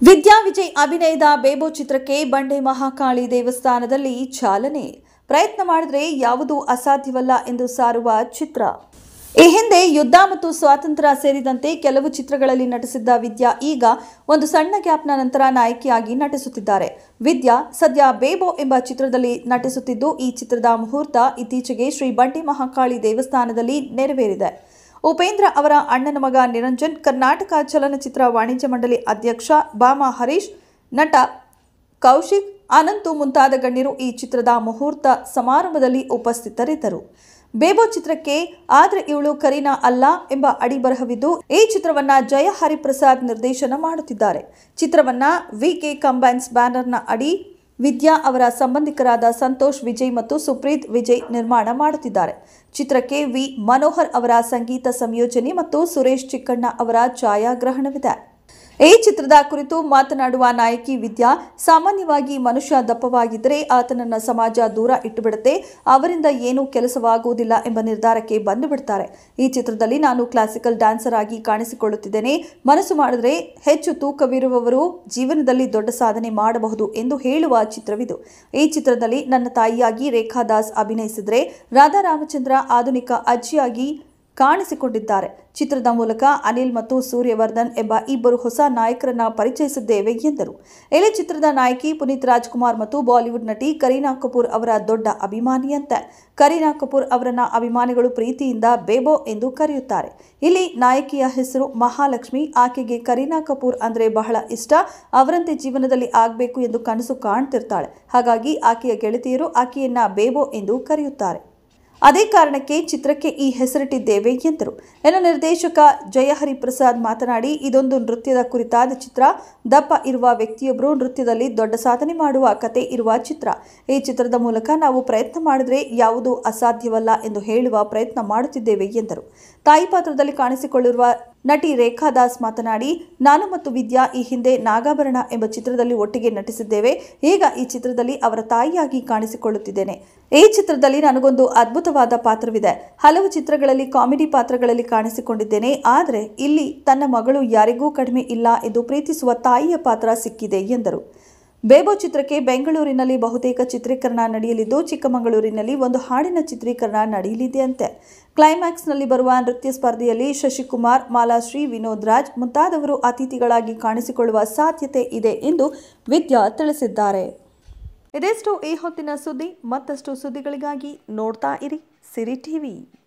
ವಿದ್ಯಾ ವಿಜಯ್ ಅಭಿನಯದ ಬೇಬೋ ಚಿತ್ರಕ್ಕೆ ಬಂಡೆ ಮಹಾಕಾಳಿ ದೇವಸ್ಥಾನದಲ್ಲಿ ಚಾಲನೆ. ಪ್ರಯತ್ನ ಮಾಡಿದ್ರೆ ಯಾವುದೂ ಅಸಾಧ್ಯವಲ್ಲ ಎಂದು ಸಾರುವ ಚಿತ್ರ. ಈ ಹಿಂದೆ ಯುದ್ಧ ಮತ್ತು ಸ್ವಾತಂತ್ರ್ಯ ಸೇರಿದಂತೆ ಕೆಲವು ಚಿತ್ರಗಳಲ್ಲಿ ನಟಿಸಿದ್ದ ವಿದ್ಯಾ ಈಗ ಒಂದು ಸಣ್ಣ ಗ್ಯಾಪ್ನ ನಂತರ ನಾಯಕಿಯಾಗಿ ನಟಿಸುತ್ತಿದ್ದಾರೆ. ವಿದ್ಯಾ ಸದ್ಯ ಬೇಬೋ ಎಂಬ ಚಿತ್ರದಲ್ಲಿ ನಟಿಸುತ್ತಿದ್ದು, ಈ ಚಿತ್ರದ ಮುಹೂರ್ತ ಇತ್ತೀಚೆಗೆ ಶ್ರೀ ಬಂಡೆ ಮಹಾಕಾಳಿ ದೇವಸ್ಥಾನದಲ್ಲಿ ನೆರವೇರಿದೆ. ಉಪೇಂದ್ರ ಅವರ ಅಣ್ಣನ ಮಗ ನಿರಂಜನ್, ಕರ್ನಾಟಕ ಚಲನಚಿತ್ರ ವಾಣಿಜ್ಯ ಮಂಡಳಿ ಅಧ್ಯಕ್ಷ ಬಾಮ ಹರೀಶ್, ನಟ ಕೌಶಿಕ್, ಅನಂತು ಮುಂತಾದ ಗಣ್ಯರು ಈ ಚಿತ್ರದ ಮುಹೂರ್ತ ಸಮಾರಂಭದಲ್ಲಿ ಉಪಸ್ಥಿತರಿದ್ದರು. ಬೇಬೋ ಚಿತ್ರಕ್ಕೆ "ಆದ್ರೆ ಇವಳು ಕರೀನಾ ಅಲ್ಲ" ಎಂಬ ಅಡಿಬರಹವಿದ್ದು, ಈ ಚಿತ್ರವನ್ನ ಜಯ ಹರಿಪ್ರಸಾದ್ ನಿರ್ದೇಶನ ಮಾಡುತ್ತಿದ್ದಾರೆ. ಚಿತ್ರವನ್ನ ವಿಕೆ ಕಂಬೈನ್ಸ್ ಬ್ಯಾನರ್ನ ಅಡಿ ವಿದ್ಯಾ ಅವರ ಸಂಬಂಧಿಕರಾದ ಸಂತೋಷ್ ವಿಜಯ್ ಮತ್ತು ಸುಪ್ರೀತ್ ವಿಜಯ್ ನಿರ್ಮಾಣ ಮಾಡುತ್ತಿದ್ದಾರೆ. ಚಿತ್ರಕ್ಕೆ ವಿ ಮನೋಹರ್ ಅವರ ಸಂಗೀತ ಸಂಯೋಜನೆ ಮತ್ತು ಸುರೇಶ್ ಚಿಕ್ಕಣ್ಣ ಅವರ ಛಾಯಾಗ್ರಹಣವಿದೆ. ಈ ಚಿತ್ರದ ಕುರಿತು ಮಾತನಾಡುವ ನಾಯಕಿ ವಿದ್ಯಾ, ಸಾಮಾನ್ಯವಾಗಿ ಮನುಷ್ಯ ದಪ್ಪವಾಗಿದ್ದರೆ ಆತನನ್ನ ಸಮಾಜ ದೂರ ಇಟ್ಟುಬಿಡುತ್ತೆ, ಅವರಿಂದ ಏನೂ ಕೆಲಸವಾಗುವುದಿಲ್ಲ ಎಂಬ ನಿರ್ಧಾರಕ್ಕೆ ಬಂದು ಬಿಡ್ತಾರೆ. ಈ ಚಿತ್ರದಲ್ಲಿ ನಾನು ಕ್ಲಾಸಿಕಲ್ ಡ್ಯಾನ್ಸರ್ ಆಗಿ ಕಾಣಿಸಿಕೊಳ್ಳುತ್ತಿದ್ದೇನೆ. ಮನಸ್ಸು ಮಾಡಿದ್ರೆ ಹೆಚ್ಚು ತೂಕವಿರುವವರು ಜೀವನದಲ್ಲಿ ದೊಡ್ಡ ಸಾಧನೆ ಮಾಡಬಹುದು ಎಂದು ಹೇಳುವ ಚಿತ್ರವಿದು. ಈ ಚಿತ್ರದಲ್ಲಿ ನನ್ನ ತಾಯಿಯಾಗಿ ರೇಖಾ ದಾಸ್ ಅಭಿನಯಿಸಿದರೆ, ರಾಧಾ ರಾಮಚಂದ್ರ ಆಧುನಿಕ ಅಜ್ಜಿಯಾಗಿ ಕಾಣಿಸಿಕೊಂಡಿದ್ದಾರೆ. ಚಿತ್ರದ ಮೂಲಕ ಅನಿಲ್ ಮತ್ತು ಸೂರ್ಯವರ್ಧನ್ ಎಂಬ ಇಬ್ಬರು ಹೊಸ ನಾಯಕರನ್ನ ಪರಿಚಯಿಸಿದ್ದೇವೆ ಎಂದರು. ಇಲ್ಲಿ ಚಿತ್ರದ ನಾಯಕಿ ಪುನೀತ್ ರಾಜ್ಕುಮಾರ್ ಮತ್ತು ಬಾಲಿವುಡ್ ನಟಿ ಕರೀನಾ ಕಪೂರ್ ಅವರ ದೊಡ್ಡ ಅಭಿಮಾನಿಯಂತೆ. ಕರೀನಾ ಕಪೂರ್ ಅವರನ್ನ ಅಭಿಮಾನಿಗಳು ಪ್ರೀತಿಯಿಂದ ಬೇಬೋ ಎಂದು ಕರೆಯುತ್ತಾರೆ. ಇಲ್ಲಿ ನಾಯಕಿಯ ಹೆಸರು ಮಹಾಲಕ್ಷ್ಮಿ. ಆಕೆಗೆ ಕರೀನಾ ಕಪೂರ್ ಅಂದ್ರೆ ಬಹಳ ಇಷ್ಟ. ಅವರಂತೆ ಜೀವನದಲ್ಲಿ ಆಗಬೇಕು ಎಂದು ಕನಸು ಕಾಣ್ತಿರ್ತಾಳೆ. ಹಾಗಾಗಿ ಆಕೆಯ ಗೆಳತಿಯರು ಆಕೆಯನ್ನ ಬೇಬೋ ಎಂದು ಕರೆಯುತ್ತಾರೆ. ಅದೇ ಕಾರಣಕ್ಕೆ ಚಿತ್ರಕ್ಕೆ ಈ ಹೆಸರಿಟ್ಟಿದ್ದೇವೆ ಎಂದರು. ಇನ್ನು ನಿರ್ದೇಶಕ ಜಯ ಹರಿಪ್ರಸಾದ್ ಮಾತನಾಡಿ, ಇದೊಂದು ನೃತ್ಯದ ಕುರಿತಾದ ಚಿತ್ರ. ದಪ್ಪ ಇರುವ ವ್ಯಕ್ತಿಯೊಬ್ಬರು ನೃತ್ಯದಲ್ಲಿ ದೊಡ್ಡ ಸಾಧನೆ ಮಾಡುವ ಕತೆ ಇರುವ ಚಿತ್ರ. ಈ ಚಿತ್ರದ ಮೂಲಕ ನಾವು ಪ್ರಯತ್ನ ಮಾಡಿದ್ರೆ ಯಾವುದೂ ಅಸಾಧ್ಯವಲ್ಲ ಎಂದು ಹೇಳುವ ಪ್ರಯತ್ನ ಮಾಡುತ್ತಿದ್ದೇವೆ ಎಂದರು. ತಾಯಿ ಪಾತ್ರದಲ್ಲಿ ಕಾಣಿಸಿಕೊಳ್ಳಿರುವ ನಟಿ ರೇಖಾ ದಾಸ್ ಮಾತನಾಡಿ, ನಾನು ಮತ್ತು ವಿದ್ಯಾ ಈ ಹಿಂದೆ ನಾಗಾಭರಣ ಎಂಬ ಚಿತ್ರದಲ್ಲಿ ಒಟ್ಟಿಗೆ ನಟಿಸಿದ್ದೇವೆ. ಈಗ ಈ ಚಿತ್ರದಲ್ಲಿ ಅವರ ತಾಯಿಯಾಗಿ ಕಾಣಿಸಿಕೊಳ್ಳುತ್ತಿದ್ದೇನೆ. ಈ ಚಿತ್ರದಲ್ಲಿ ನನಗೊಂದು ಅದ್ಭುತವಾದ ಪಾತ್ರವಿದೆ. ಹಲವು ಚಿತ್ರಗಳಲ್ಲಿ ಕಾಮಿಡಿ ಪಾತ್ರಗಳಲ್ಲಿ ಕಾಣಿಸಿಕೊಂಡಿದ್ದೇನೆ. ಆದರೆ ಇಲ್ಲಿ ತನ್ನ ಮಗಳು ಯಾರಿಗೂ ಕಡಿಮೆ ಇಲ್ಲ ಎಂದು ಪ್ರೀತಿಸುವ ತಾಯಿಯ ಪಾತ್ರ ಸಿಕ್ಕಿದೆ ಎಂದರು. ಬೇಬೋ ಚಿತ್ರಕ್ಕೆ ಬೆಂಗಳೂರಿನಲ್ಲಿ ಬಹುತೇಕ ಚಿತ್ರೀಕರಣ ನಡೆಯಲಿದ್ದು, ಚಿಕ್ಕಮಗಳೂರಿನಲ್ಲಿ ಒಂದು ಹಾಡಿನ ಚಿತ್ರೀಕರಣ ನಡೆಯಲಿದೆಯಂತೆ. ಕ್ಲೈಮ್ಯಾಕ್ಸ್ನಲ್ಲಿ ಬರುವ ನೃತ್ಯ ಸ್ಪರ್ಧೆಯಲ್ಲಿ ಶಶಿಕುಮಾರ್, ಮಾಲಾಶ್ರೀ, ವಿನೋದ್ ರಾಜ್ ಮುಂತಾದವರು ಅತಿಥಿಗಳಾಗಿ ಕಾಣಿಸಿಕೊಳ್ಳುವ ಸಾಧ್ಯತೆ ಇದೆ ಎಂದು ವಿದ್ಯಾ ತಿಳಿಸಿದ್ದಾರೆ. ಇದೆಷ್ಟು ಈ ಹೊತ್ತಿನ ಸುದ್ದಿ. ಮತ್ತಷ್ಟು ಸುದ್ದಿಗಳಿಗಾಗಿ ನೋಡ್ತಾ ಇರಿ ಸಿರಿ ಟಿವಿ.